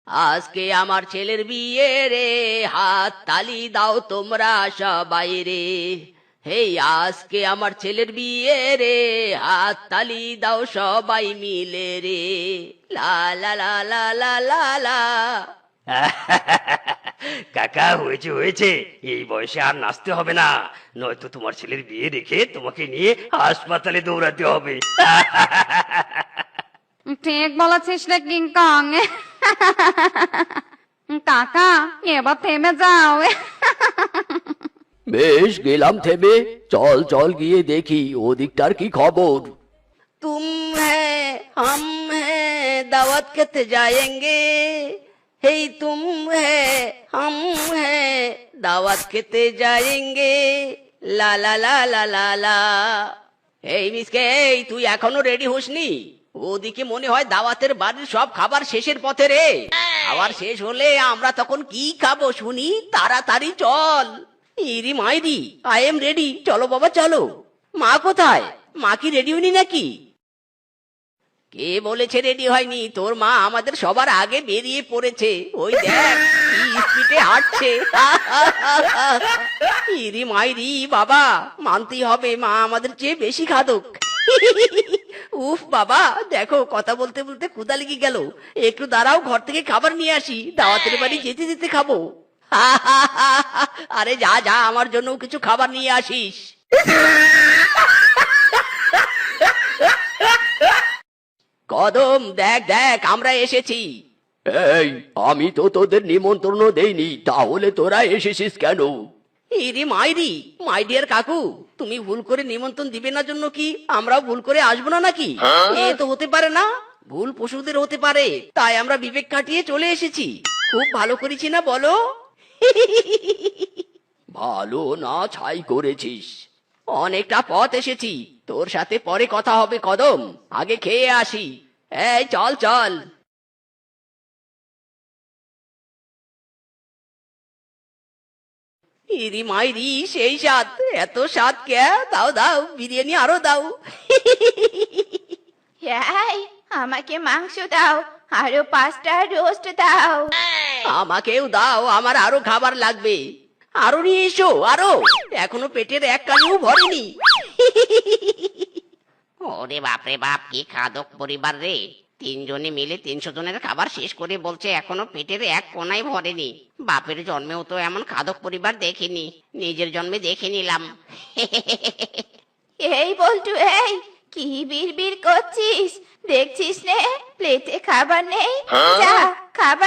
আজকে আমার ছেলের বিয়ে রে, হাত তালি দাও তোমরা সবাই রে। হেই, আজকে আমার ছেলের বিয়ে রে, হাত তালি দাও সবাই মিলে রে। লা লা লা লা লা লা লা। কাকা, হয়েছে হয়েছে, এই বয়সে আর নাচতে হবে না, নয়তো তোমার ছেলের বিয়ে রেখে তোমাকে নিয়ে হাসপাতালে দৌড়াতে হবে। ঠিক বলেছিস রে কিংকং। কাকা, এবার থেমে যাও। বেশ, গেলাম থেমে। চল চল গিয়ে দেখি ওদিকটার কি খবর। तुम है हम है दावत खेते जाएंगे। हे तुम है हम है दावत खेते जाएंगे। লা লা লা লা লা লা। এই মিসকে, এই তুই এখনো রেডি হসনি? ওদিকে মনে হয় দাওয়াতের বাড়ির সব খাবার শেষের পথে রে। খাবার শেষ হলে আমরা তখন কি খাবো শুনি? তাড়াতাড়ি চল। ইরি মাইরি, আই এম রেডি, চলো বাবা চলো। মা কোথায়? মা কি রেডি হয়নি নাকি? কে বলেছে রেডি হয়নি? তোর মা আমাদের সবার আগে বেরিয়ে পড়েছে। ওই দেখ কি স্পিডে হাঁটছে। ইরি মাইরি বাবা, মানতেই হবে মা আমাদের চেয়ে বেশি খাদক। উফ বাবা, দেখো কথা বলতে বলতে ক্ষুধা লেগে গেল। একটু দাঁড়াও, ঘর থেকে খাবার নিয়ে আসি, দাওয়াতের বাড়ি যেতে যেতে খাবো। আরে যা যা, আমার জন্য কিছু খাবার নিয়ে আসিস। কদম, দেখ দেখ আমরা এসেছি। এই, আমি তো তোদের নিমন্ত্রণ দেইনি, তাহলে তোরা এসেছিস কেন? ইরি মাইরি, মাই ডিয়ার কাকু, তুমি ভুল করে নিমন্ত্রণ দিবে না জন্য কি আমরাও ভুল করে আসবো না নাকি? এ তো হতে পারে না, ভুল পশুদের হতে পারে, তাই আমরা বিবেক কাটিয়ে চলে এসেছি। খুব ভালো করেছি না বলো? ভালো না ছাই করেছিস। অনেকটা পথ এসেছি, তোর সাথে পরে কথা হবে কদম, আগে খেয়ে আসি। এই চল চল। ইরি মাইরি, সেই স্বাদ, এত স্বাদ কে? দাও দাও, বিরিয়ানি আরো দাও। এই, আমাকে মাংস দাও, আরো 5টা রোস্ট দাও। আমাকেও দাও, আমার আরো খাবার লাগবে। আরো নিয়ে এসো, আরো, এখনো পেটের এক কানিও ভরেনি। ওরে বাপরে বাপ, কি খাদক পরিবার রে! 3 জনে মিলে 300 জনের খাবার শেষ করে বলছে এখনো পেটের এক কোনায় ভরেনি। বাপের জন্মেও তো এমন খাদক পরিবার দেখিনি, নিজের জন্মে দেখে নিলাম। এই বল্টু, এই কি বিড়বিড় করছিস? দেখছিস নে প্লেটে খাবার নেই, যা খাবার